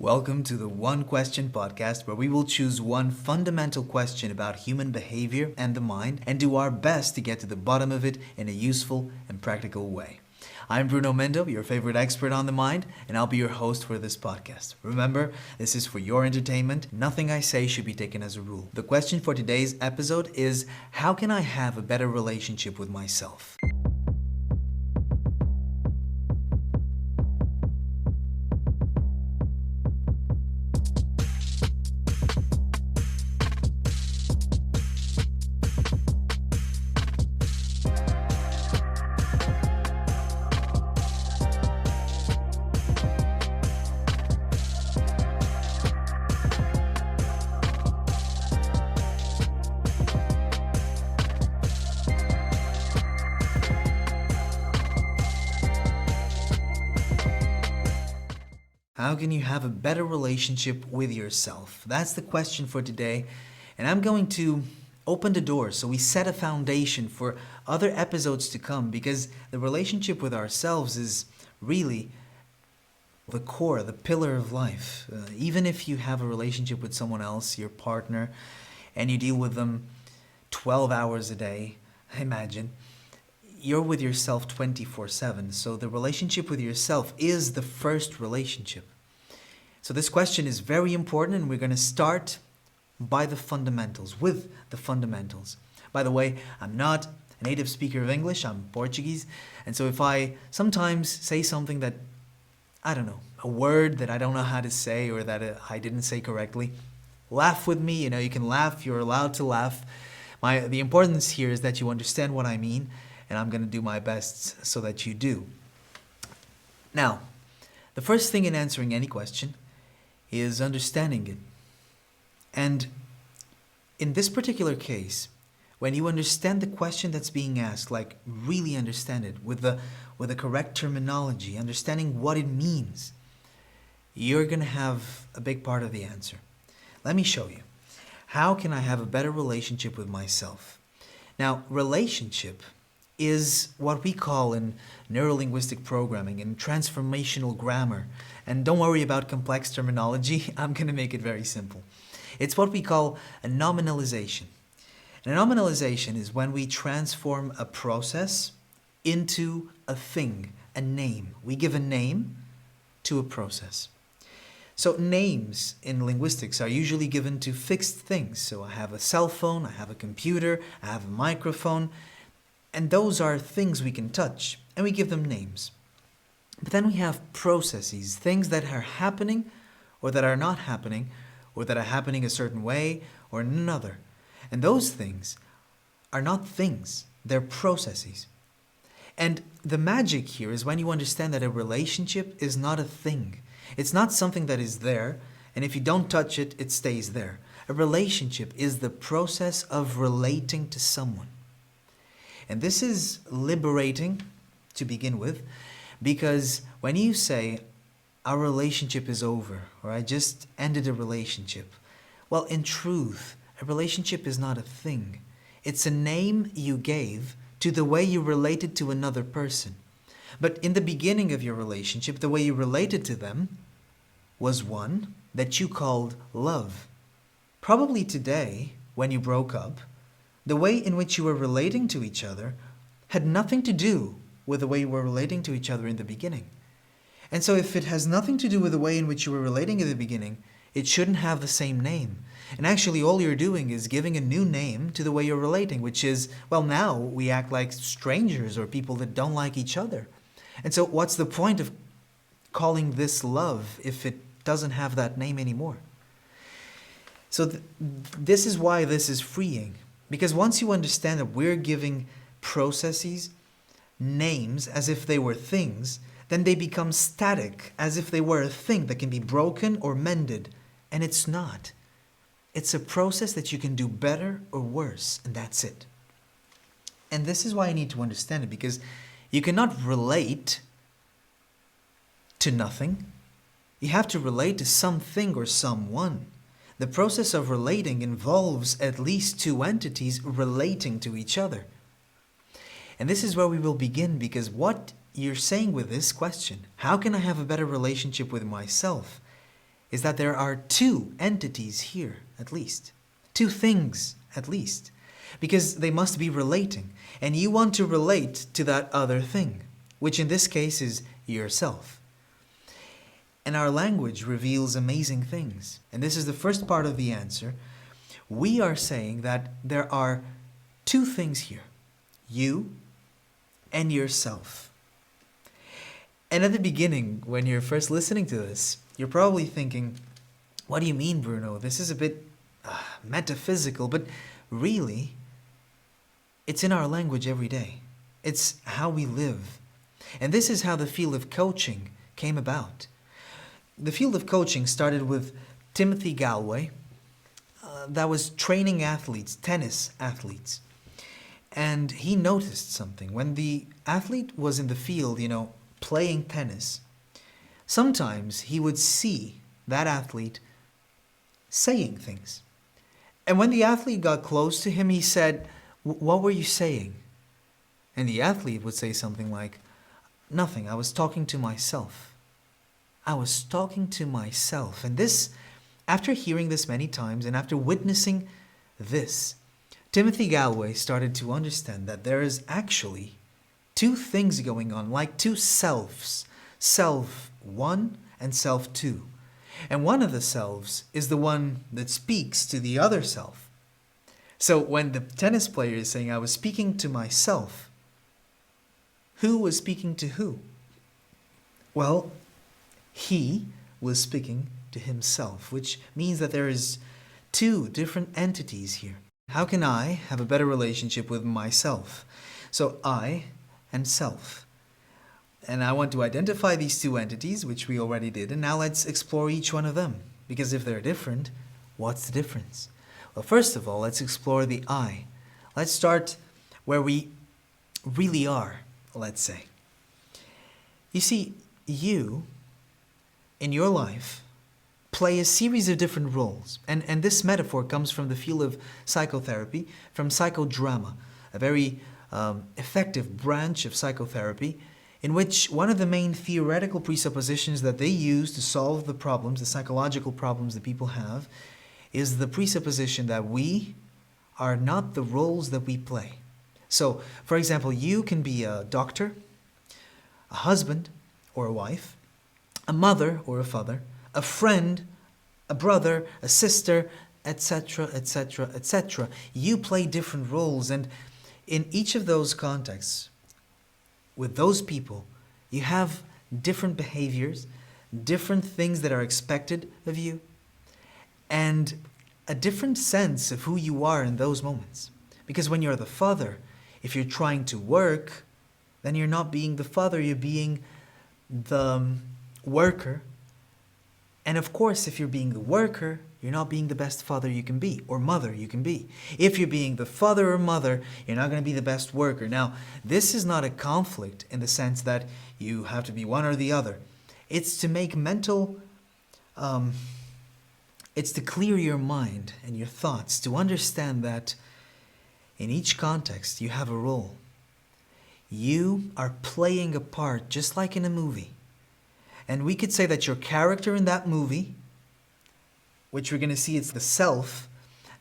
Welcome to the One Question podcast, where we will choose one fundamental question about human behavior and the mind and do our best to get to the bottom of it in a useful and practical way. I'm Bruno Mendo, your favorite expert on the mind, and I'll be your host for this podcast. Remember, this is for your entertainment. Nothing I say should be taken as a rule. The question for today's episode is, how can I have a better relationship with myself? How can you have a better relationship with yourself? That's the question for today. And I'm going to open the door so we set a foundation for other episodes to come, because the relationship with ourselves is really the core, the pillar of life. Even if you have a relationship with someone else, your partner, and you deal with them 12 hours a day, imagine, you're with yourself 24/7. So the relationship with yourself is the first relationship. So this question is very important, and we're going to start by the fundamentals, with the fundamentals. By the way, I'm not a native speaker of English, I'm Portuguese. And so if I sometimes say something that, I don't know, a word that I don't know how to say or that I didn't say correctly, laugh with me. You can laugh, you're allowed to laugh. The importance here is that you understand what I mean, and I'm going to do my best so that you do. Now, the first thing in answering any question is understanding it. And in this particular case, when you understand the question that's being asked, like really understand it with the correct terminology, understanding what it means, you're going to have a big part of the answer. Let me show you. How can I have a better relationship with myself? Now, relationship is what we call in neurolinguistic programming and transformational grammar. And don't worry about complex terminology, I'm going to make it very simple. It's what we call a nominalization. And a nominalization is when we transform a process into a thing, a name. We give a name to a process. So names in linguistics are usually given to fixed things. So I have a cell phone, I have a computer, I have a microphone, and those are things we can touch, and we give them names. But then we have processes, things that are happening or that are not happening, or that are happening a certain way or another. And those things are not things, they're processes. And the magic here is when you understand that a relationship is not a thing. It's not something that is there, and if you don't touch it, it stays there. A relationship is the process of relating to someone. And this is liberating to begin with, because when you say, our relationship is over, or I just ended a relationship, well, in truth, a relationship is not a thing. It's a name you gave to the way you related to another person. But in the beginning of your relationship, the way you related to them was one that you called love. Probably today, when you broke up, the way in which you were relating to each other had nothing to do with the way you were relating to each other in the beginning. And so if it has nothing to do with the way in which you were relating in the beginning, it shouldn't have the same name. And actually all you're doing is giving a new name to the way you're relating, which is, well, now we act like strangers or people that don't like each other. And so what's the point of calling this love if it doesn't have that name anymore? So this is why this is freeing. Because once you understand that we're giving processes names as if they were things, then they become static, as if they were a thing that can be broken or mended. And it's not. It's a process that you can do better or worse, and that's it. And this is why I need to understand it, because you cannot relate to nothing. You have to relate to something or someone. The process of relating involves at least two entities relating to each other. And this is where we will begin, because what you're saying with this question, how can I have a better relationship with myself, is that there are two entities here, at least. Two things, at least. Because they must be relating. And you want to relate to that other thing, which in this case is yourself. And our language reveals amazing things. And this is the first part of the answer. We are saying that there are two things here. You and yourself. And at the beginning, when you're first listening to this, you're probably thinking, what do you mean, Bruno? This is a bit metaphysical, but really, it's in our language every day. It's how we live. And this is how the field of coaching came about. The field of coaching started with Timothy Gallwey, that was training athletes, tennis athletes. And he noticed something. When the athlete was in the field, playing tennis, sometimes he would see that athlete saying things. And when the athlete got close to him, he said, "What were you saying?" And the athlete would say something like, "Nothing, I was talking to myself. I was talking to myself." And this, after hearing this many times and after witnessing this, Timothy Gallwey started to understand that there is actually two things going on, like two selves, self one and self two. And one of the selves is the one that speaks to the other self. So when the tennis player is saying, "I was speaking to myself," who was speaking to who? Well, he was speaking to himself, which means that there is two different entities here. How can I have a better relationship with myself? So I and self. And I want to identify these two entities, which we already did, and now let's explore each one of them. Because if they're different, what's the difference? Well, first of all, let's explore the I. Let's start where we really are, let's say. You see, you, in your life, play a series of different roles. And this metaphor comes from the field of psychotherapy, from psychodrama, a very effective branch of psychotherapy, in which one of the main theoretical presuppositions that they use to solve the problems, the psychological problems that people have, is the presupposition that we are not the roles that we play. So, for example, you can be a doctor, a husband or a wife, a mother or a father, a friend, a brother, a sister, etc., etc., etc. You play different roles, and in each of those contexts, with those people, you have different behaviors, different things that are expected of you, and a different sense of who you are in those moments. Because when you're the father, if you're trying to work, then you're not being the father, you're being the worker. And of course, if you're being the worker, you're not being the best father you can be, or mother you can be. If you're being the father or mother, you're not going to be the best worker. Now, this is not a conflict in the sense that you have to be one or the other. It's to make mental, it's to clear your mind and your thoughts, to understand that in each context you have a role. You are playing a part just like in a movie. And we could say that your character in that movie, which we're going to see it's the self,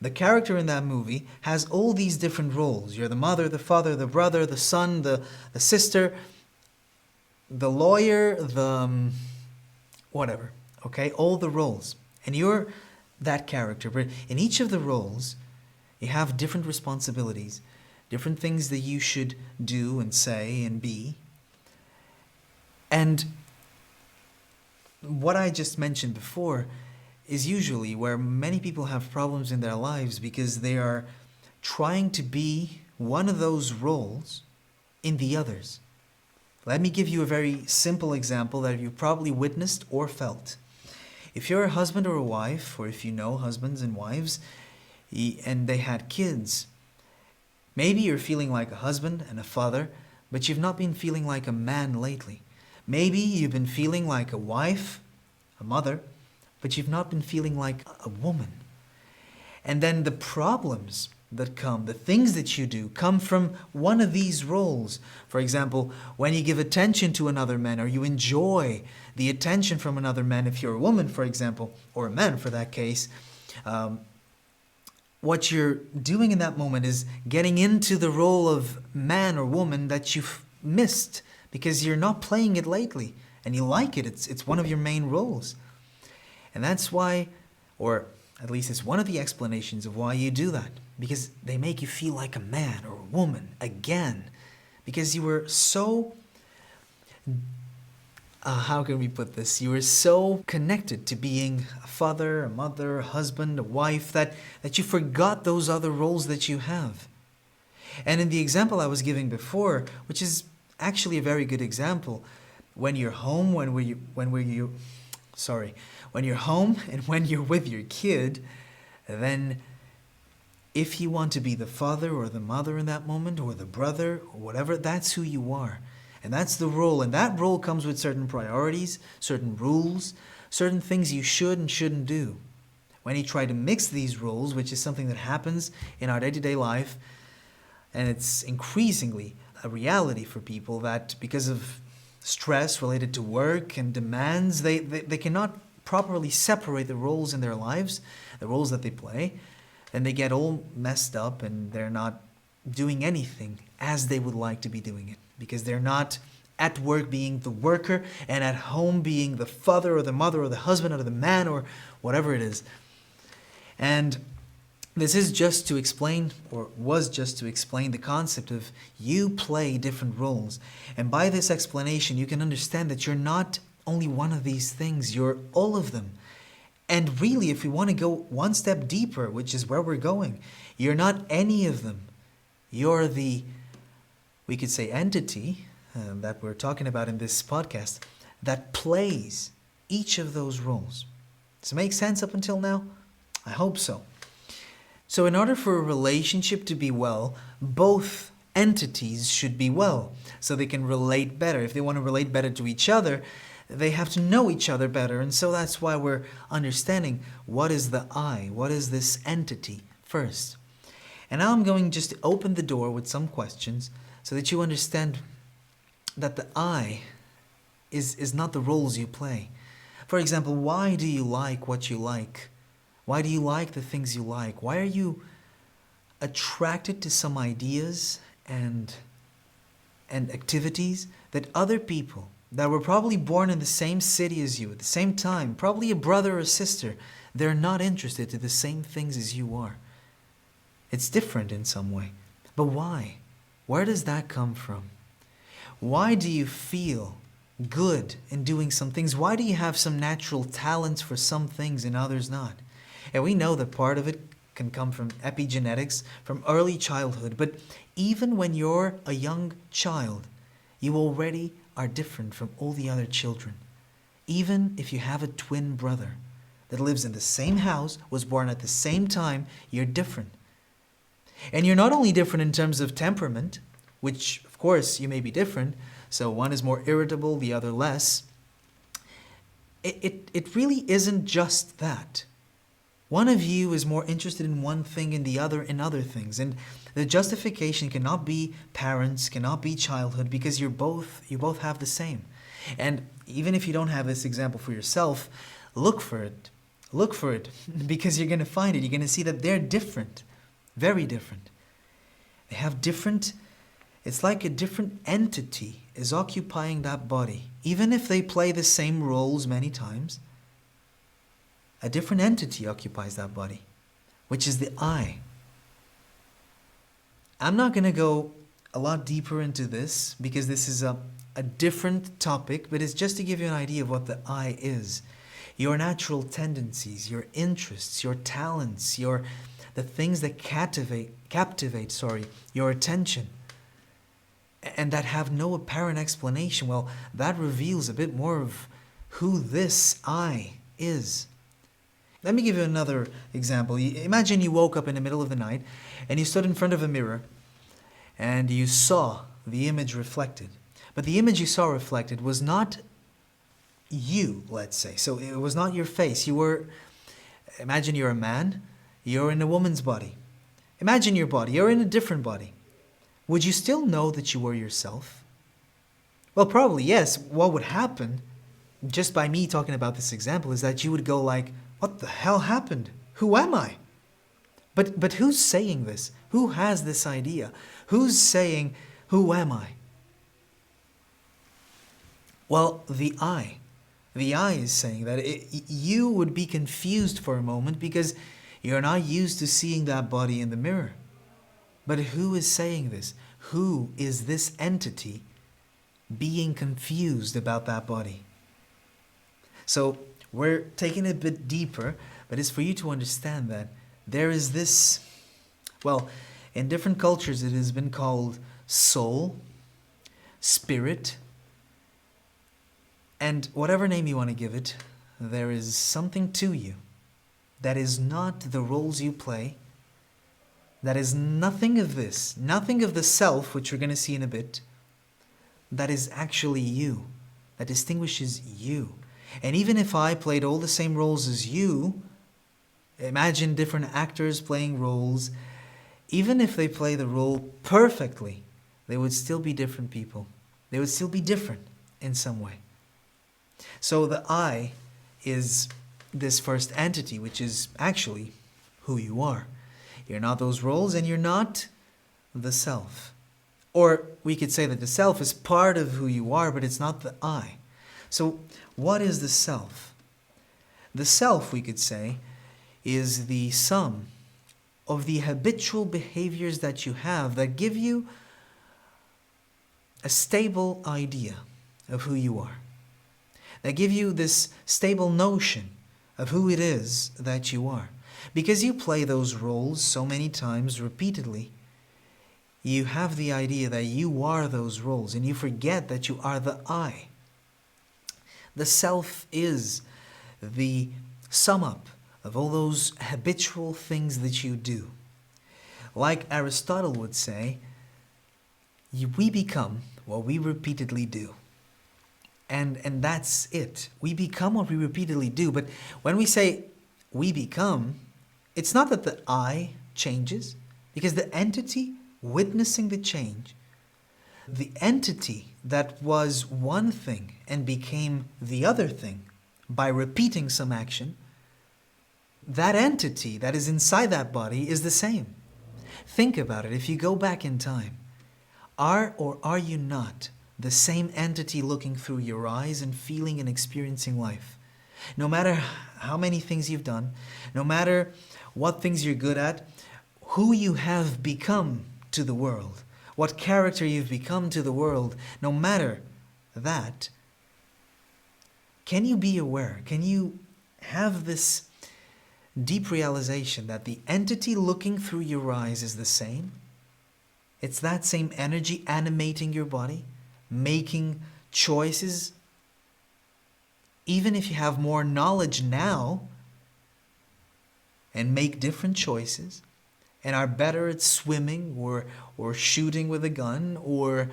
the character in that movie has all these different roles. You're the mother, the father, the brother, the son, the sister, the lawyer, the whatever, okay? All the roles. And you're that character. But in each of the roles, you have different responsibilities, different things that you should do and say and be. And what I just mentioned before is usually where many people have problems in their lives because they are trying to be one of those roles in the others. Let me give you a very simple example that you've probably witnessed or felt. If you're a husband or a wife, or if you know husbands and wives, and they had kids, maybe you're feeling like a husband and a father, but you've not been feeling like a man lately. Maybe you've been feeling like a wife, a mother, but you've not been feeling like a woman. And then the problems that come, the things that you do, come from one of these roles. For example, when you give attention to another man, or you enjoy the attention from another man, if you're a woman, for example, or a man for that case, what you're doing in that moment is getting into the role of man or woman that you've missed because you're not playing it lately and you like it. It's one of your main roles. And that's why, or at least it's one of the explanations of why you do that. Because they make you feel like a man or a woman again. Because you were so, how can we put this? You were so connected to being a father, a mother, a husband, a wife, that you forgot those other roles that you have. And in the example I was giving before, which is actually a very good example, when you're home, when you're home and when you're with your kid, then if you want to be the father or the mother in that moment, or the brother or whatever, that's who you are. And that's the role. And that role comes with certain priorities, certain rules, certain things you should and shouldn't do. When you try to mix these roles, which is something that happens in our day-to-day life, and it's increasingly a reality for people that because of stress related to work and demands, they cannot properly separate the roles in their lives, the roles that they play, and they get all messed up and they're not doing anything as they would like to be doing it, because they're not at work being the worker and at home being the father or the mother or the husband or the man or whatever it is. And this is just to explain, or was just to explain, the concept of you play different roles. And by this explanation, you can understand that you're not only one of these things, you're all of them. And really, if we want to go one step deeper, which is where we're going, you're not any of them. You're the, we could say, entity that we're talking about in this podcast that plays each of those roles. Does it make sense up until now? I hope so. So in order for a relationship to be well, both entities should be well, so they can relate better. If they want to relate better to each other, they have to know each other better. And so that's why we're understanding what is the I, what is this entity first. And now I'm going just to open the door with some questions so that you understand that the I is not the roles you play. For example, why do you like what you like? Why do you like the things you like? Why are you attracted to some ideas and activities that other people that were probably born in the same city as you at the same time, probably a brother or sister, they're not interested in the same things as you are? It's different in some way. But why? Where does that come from? Why do you feel good in doing some things? Why do you have some natural talents for some things and others not? And we know that part of it can come from epigenetics, from early childhood. But even when you're a young child, you already are different from all the other children. Even if you have a twin brother that lives in the same house, was born at the same time, you're different. And you're not only different in terms of temperament, which of course you may be different, so one is more irritable, the other less. It really isn't just that. One of you is more interested in one thing and the other in other things. And the justification cannot be parents, cannot be childhood, because you both have the same. And even if you don't have this example for yourself, look for it. Look for it, because you're going to find it. You're going to see that they're different, very different. They have different, it's like a different entity is occupying that body. Even if they play the same roles many times, a different entity occupies that body, which is the I. I'm not going to go a lot deeper into this because this is a different topic, but it's just to give you an idea of what the I is. Your natural tendencies, your interests, your talents, the things that captivate your attention, and that have no apparent explanation. Well, that reveals a bit more of who this I is. Let me give you another example. Imagine you woke up in the middle of the night and you stood in front of a mirror and you saw the image reflected. But the image you saw reflected was not you, let's say. So it was not your face. Imagine you're a man, you're in a woman's body. Imagine your body. You're in a different body. Would you still know that you were yourself? Well, probably yes. What would happen, just by me talking about this example, is that you would go like, what the hell happened? Who am I? But who's saying this? Who has this idea? Who's saying, who am I? Well, the I. The I is saying that you would be confused for a moment because you're not used to seeing that body in the mirror. But who is saying this? Who is this entity being confused about that body? So we're taking it a bit deeper, but it's for you to understand that there is this, well, in different cultures it has been called soul, spirit, and whatever name you want to give it, there is something to you that is not the roles you play, that is nothing of this, nothing of the self, which we're going to see in a bit, that is actually you, that distinguishes you. And even if I played all the same roles as you, imagine different actors playing roles, even if they play the role perfectly, they would still be different people. They would still be different in some way. So the I is this first entity, which is actually who you are. You're not those roles and you're not the self. Or we could say that the self is part of who you are, but it's not the I. So what is the self? The self, we could say, is the sum of the habitual behaviors that you have that give you a stable idea of who you are. That give you this stable notion of who it is that you are. Because you play those roles so many times repeatedly, you have the idea that you are those roles and you forget that you are the I. The self is the sum up of all those habitual things that you do. Like Aristotle would say, we become what we repeatedly do. And that's it. We become what we repeatedly do. But when we say we become, it's not that the I changes, because the entity witnessing the change, the entity that was one thing and became the other thing by repeating some action, that entity that is inside that body is the same. Think about it. If you go back in time, are or are you not the same entity looking through your eyes and feeling and experiencing life? No matter how many things you've done, no matter what things you're good at, who you have become to the world, what character you've become to the world, no matter that, can you be aware? Can you have this deep realization that the entity looking through your eyes is the same? It's that same energy animating your body, making choices. Even if you have more knowledge now and make different choices and are better at swimming or shooting with a gun or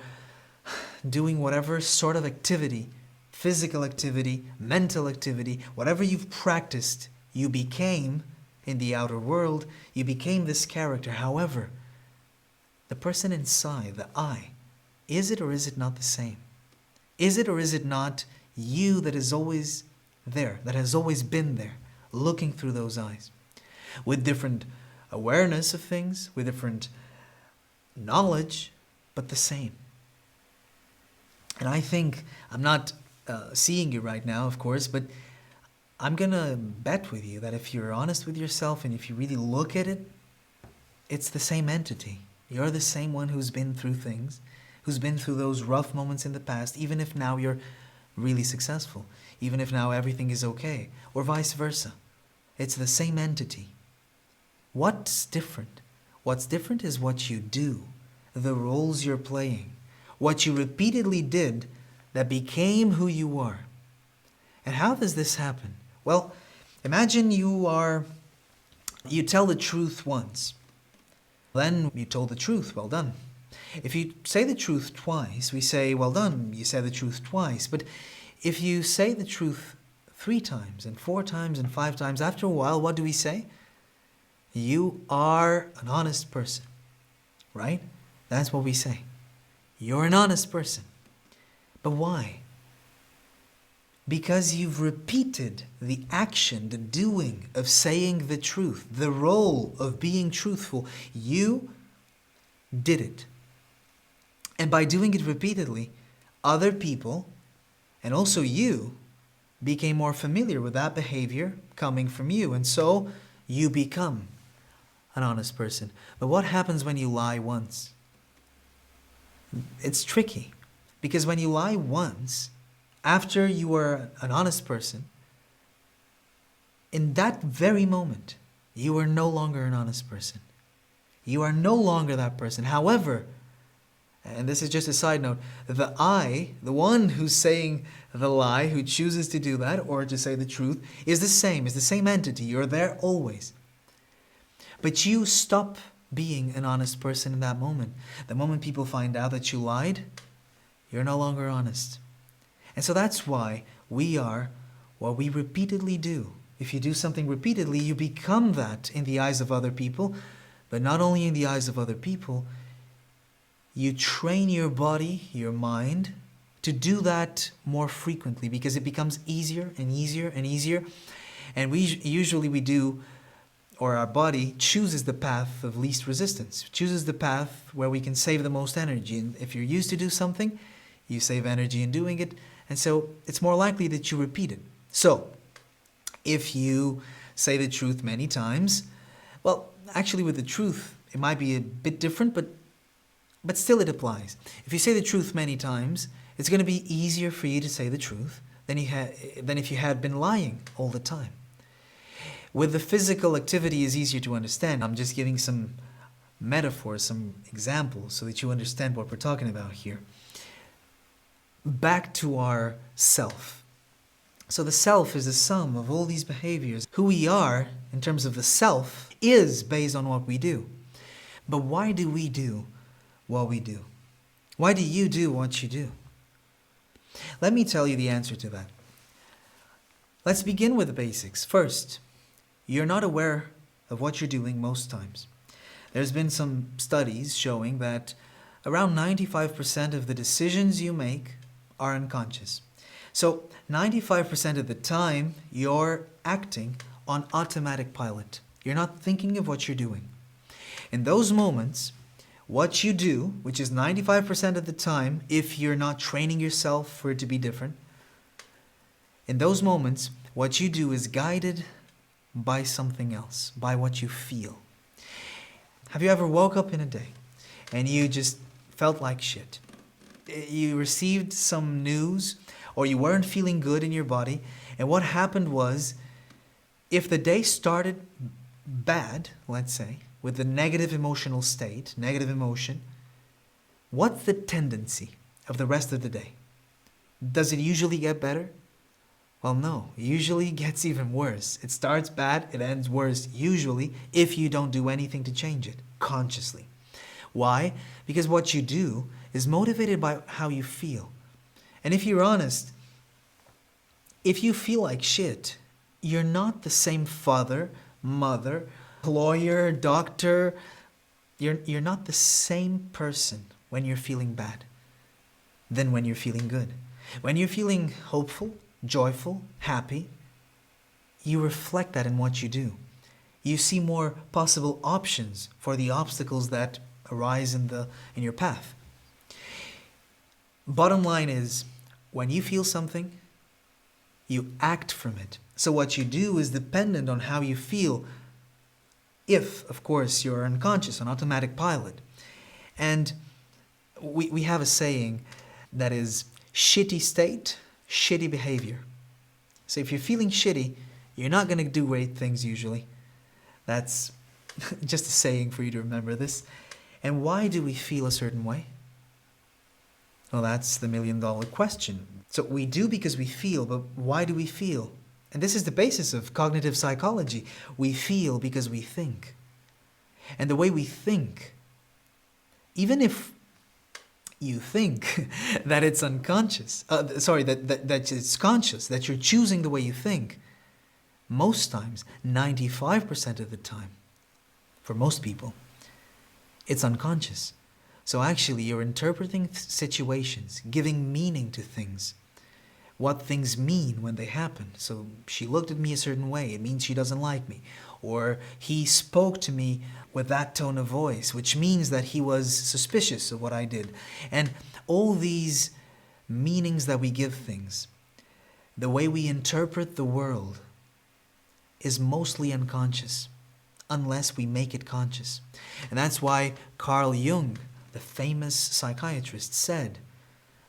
doing whatever sort of activity, physical activity, mental activity, whatever you've practiced, you became in the outer world, you became this character. However, the person inside, the I, is it or is it not the same? Is it or is it not you that is always there, that has always been there, looking through those eyes, with different awareness of things, with different knowledge, but the same? And I think, I'm not seeing you right now, of course, but I'm going to bet with you that if you're honest with yourself and if you really look at it, it's the same entity. You're the same one who's been through things, who's been through those rough moments in the past, even if now you're really successful, even if now everything is okay, or vice versa. It's the same entity. What's different? What's different is what you do, the roles you're playing, what you repeatedly did that became who you are. And how does this happen? Well, imagine you tell the truth once. Then you told the truth, well done. If you say the truth twice, we say, well done, you said the truth twice. But if you say the truth 3 times and 4 times and 5 times, after a while, what do we say? You are an honest person, right? That's what we say. You're an honest person. But why? Because you've repeated the action, the doing of saying the truth, the role of being truthful. You did it. And by doing it repeatedly, other people, and also you, became more familiar with that behavior coming from you. And so you become an honest person. But what happens when you lie once? It's tricky. Because when you lie once, after you are an honest person, in that very moment, you are no longer an honest person. You are no longer that person. However, and this is just a side note, the I, the one who's saying the lie, who chooses to do that or to say the truth, is the same entity. You're there always. But you stop being an honest person in that moment. The moment people find out that you lied, you're no longer honest. And so that's why we are what we repeatedly do. If you do something repeatedly, you become that in the eyes of other people, but not only in the eyes of other people, you train your body, your mind, to do that more frequently because it becomes easier and easier and easier. And we do, or our body chooses the path of least resistance, chooses the path where we can save the most energy. And if you're used to do something, you save energy in doing it. And so it's more likely that you repeat it. So if you say the truth many times, well, actually with the truth, it might be a bit different, but still it applies. If you say the truth many times, it's going to be easier for you to say the truth than if you had been lying all the time. With the physical activity is easier to understand. I'm just giving some metaphors, some examples so that you understand what we're talking about here. Back to our self. So the self is the sum of all these behaviors. Who we are in terms of the self is based on what we do. But why do we do what we do? Why do you do what you do? Let me tell you the answer to that. Let's begin with the basics. First, you're not aware of what you're doing most times. There's been some studies showing that around 95% of the decisions you make are unconscious. So 95% of the time, you're acting on automatic pilot. You're not thinking of what you're doing. In those moments, what you do, which is 95% of the time, if you're not training yourself for it to be different, in those moments, what you do is guided by something else, by what you feel. Have you ever woke up in a day and you just felt like shit? You received some news or you weren't feeling good in your body, and what happened was, if the day started bad, let's say, with a negative emotional state, negative emotion, what's the tendency of the rest of the day? Does it usually get better? Well, no, it usually gets even worse. It starts bad, it ends worse, usually, if you don't do anything to change it consciously. Why? Because what you do is motivated by how you feel. And if you're honest, if you feel like shit, you're not the same father, mother, lawyer, doctor. You're not the same person when you're feeling bad than when you're feeling good. When you're feeling hopeful, joyful, happy, you reflect that in what you do. You see more possible options for the obstacles that arise in your path. Bottom line is, when you feel something, you act from it. So what you do is dependent on how you feel, if, of course, you're unconscious, on automatic pilot. And we have a saying that is, shitty state, shitty behavior. So if you're feeling shitty, you're not going to do great things usually. That's just a saying for you to remember this. And why do we feel a certain way? Well, that's the million-dollar question. So we do because we feel, but why do we feel? And this is the basis of cognitive psychology. We feel because we think. And the way we think, even if you think that it's unconscious, that it's conscious, that you're choosing the way you think, most times, 95% of the time, for most people, it's unconscious. So actually, you're interpreting situations, giving meaning to things, what things mean when they happen. So she looked at me a certain way, it means she doesn't like me. Or he spoke to me with that tone of voice, which means that he was suspicious of what I did. And all these meanings that we give things, the way we interpret the world, is mostly unconscious, unless we make it conscious. And that's why Carl Jung, the famous psychiatrist, said,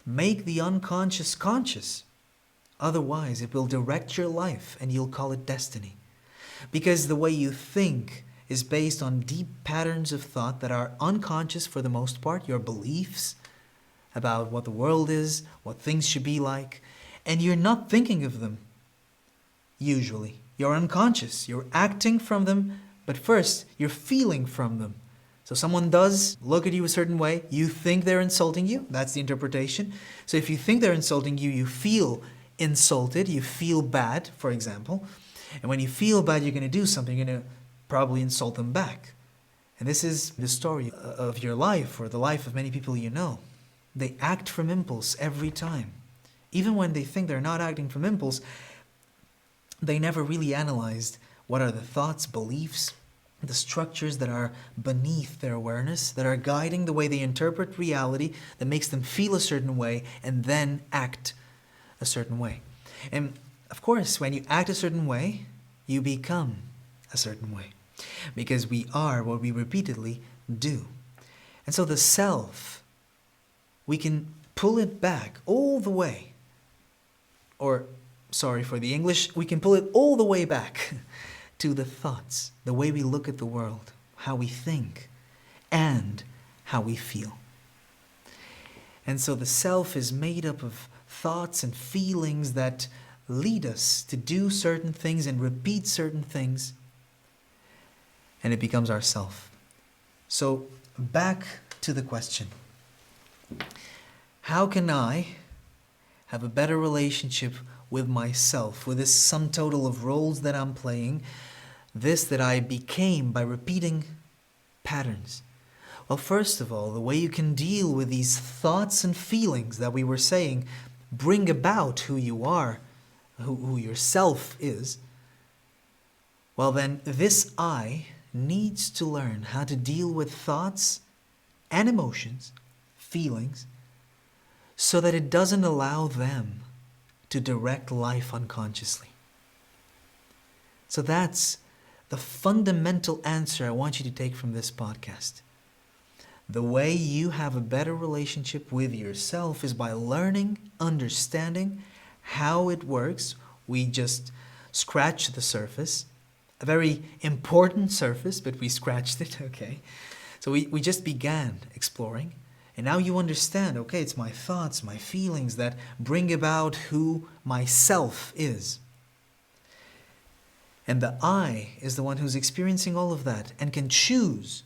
make the unconscious conscious. Otherwise, it will direct your life and you'll call it destiny. Because the way you think is based on deep patterns of thought that are unconscious for the most part, your beliefs about what the world is, what things should be like, and you're not thinking of them, usually. You're unconscious, you're acting from them, but first, you're feeling from them. So someone does look at you a certain way, you think they're insulting you, that's the interpretation. So if you think they're insulting you, you feel insulted, you feel bad, for example. And when you feel bad, you're going to do something, you're going to probably insult them back. And this is the story of your life, or the life of many people you know. They act from impulse every time. Even when they think they're not acting from impulse, they never really analyzed what are the thoughts, beliefs, the structures that are beneath their awareness, that are guiding the way they interpret reality, that makes them feel a certain way, and then act a certain way. And of course, when you act a certain way, you become a certain way. Because we are what we repeatedly do. And so the self, we can pull it back all the way. Or, sorry for the English, we can pull it all the way back to the thoughts, the way we look at the world, how we think, and how we feel. And so the self is made up of thoughts and feelings that lead us to do certain things and repeat certain things, and it becomes our self. So back to the question. How can I have a better relationship with myself, with this sum total of roles that I'm playing, this that I became by repeating patterns? Well, first of all, the way you can deal with these thoughts and feelings that we were saying bring about who you are, who your self is, well then this I needs to learn how to deal with thoughts and emotions, feelings, so that it doesn't allow them to direct life unconsciously. So that's the fundamental answer I want you to take from this podcast. The way you have a better relationship with yourself is by learning, understanding how it works. We just scratched the surface, a very important surface, but we scratched it, okay? So we just began exploring. And now you understand, okay, it's my thoughts, my feelings that bring about who myself is. And the I is the one who's experiencing all of that and can choose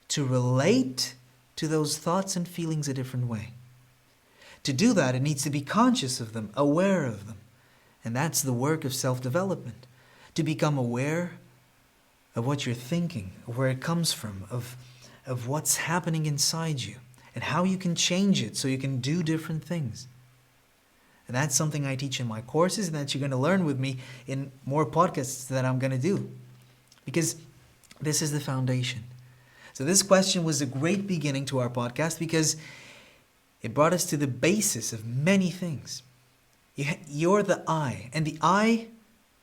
to relate to those thoughts and feelings a different way. To do that, it needs to be conscious of them, aware of them. And that's the work of self-development. To become aware of what you're thinking, of where it comes from, of what's happening inside you, and how you can change it so you can do different things. And that's something I teach in my courses, and that you're going to learn with me in more podcasts that I'm going to do. Because this is the foundation. So this question was a great beginning to our podcast because it brought us to the basis of many things. You're the I, and the I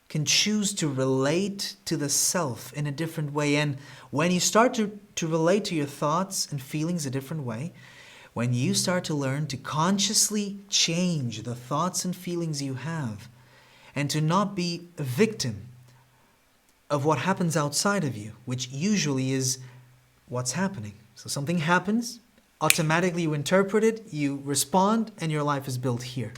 can choose to relate to the self in a different way. And when you start to relate to your thoughts and feelings a different way, when you start to learn to consciously change the thoughts and feelings you have, and to not be a victim of what happens outside of you, which usually is what's happening. So something happens, automatically you interpret it, you respond, and your life is built here.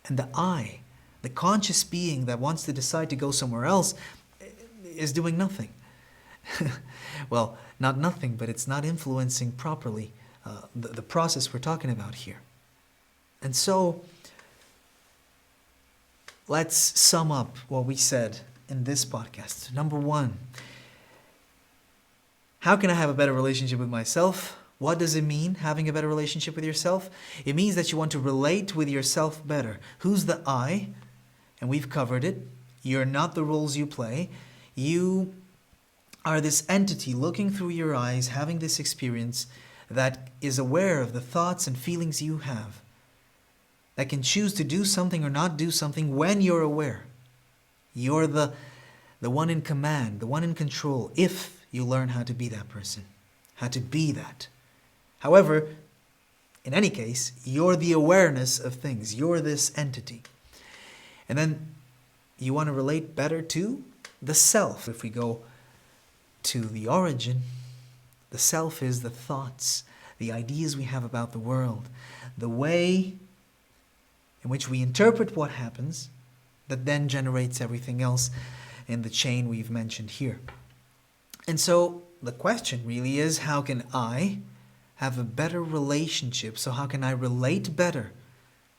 And the I, the conscious being that wants to decide to go somewhere else, is doing nothing. Well, not nothing, but it's not influencing properly the process we're talking about here. And so, let's sum up what we said in this podcast. Number one, How can I have a better relationship with myself? What does it mean, having a better relationship with yourself? It means that you want to relate with yourself better. Who's the I? And we've covered it. You're not the roles you play. You are this entity looking through your eyes, having this experience that is aware of the thoughts and feelings you have, that can choose to do something or not do something when you're aware. You're the one in command, the one in control, if you learn how to be that person, how to be that. However, in any case, you're the awareness of things. You're this entity. And then you want to relate better to the self. If we go to the origin, the self is the thoughts, the ideas we have about the world, the way in which we interpret what happens that then generates everything else in the chain we've mentioned here. And so the question really is, how can I have a better relationship? So how can I relate better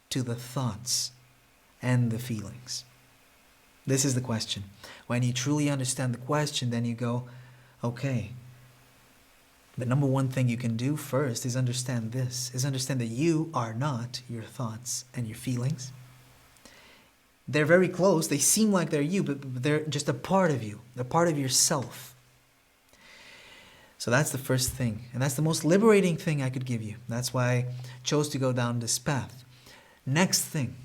to the thoughts and the feelings? This is the question. When you truly understand the question, then you go, okay, the number one thing you can do first is understand this, is understand that you are not your thoughts and your feelings. They're very close. They seem like they're you, but they're just a part of you. They're part of yourself. So that's the first thing. And that's the most liberating thing I could give you. That's why I chose to go down this path. Next thing,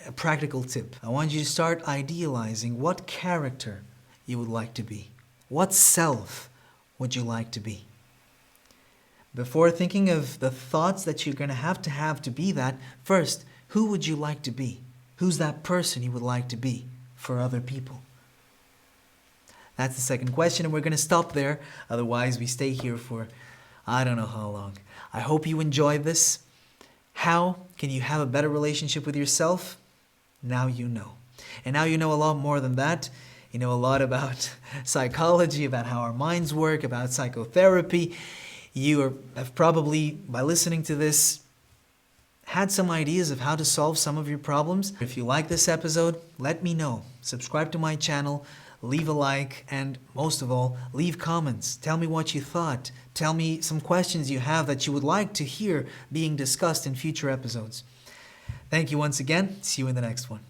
a practical tip. I want you to start idealizing what character you would like to be. What self would you like to be? Before thinking of the thoughts that you're going to have to be that, first, who would you like to be? Who's that person you would like to be for other people? That's the second question, and we're going to stop there. Otherwise, we stay here for I don't know how long. I hope you enjoyed this. How can you have a better relationship with yourself? Now you know. And now you know a lot more than that. You know a lot about psychology, about how our minds work, about psychotherapy. You have probably, by listening to this, had some ideas of how to solve some of your problems. If you like this episode, let me know. Subscribe to my channel, leave a like, and most of all, leave comments. Tell me what you thought. Tell me some questions you have that you would like to hear being discussed in future episodes. Thank you once again. See you in the next one.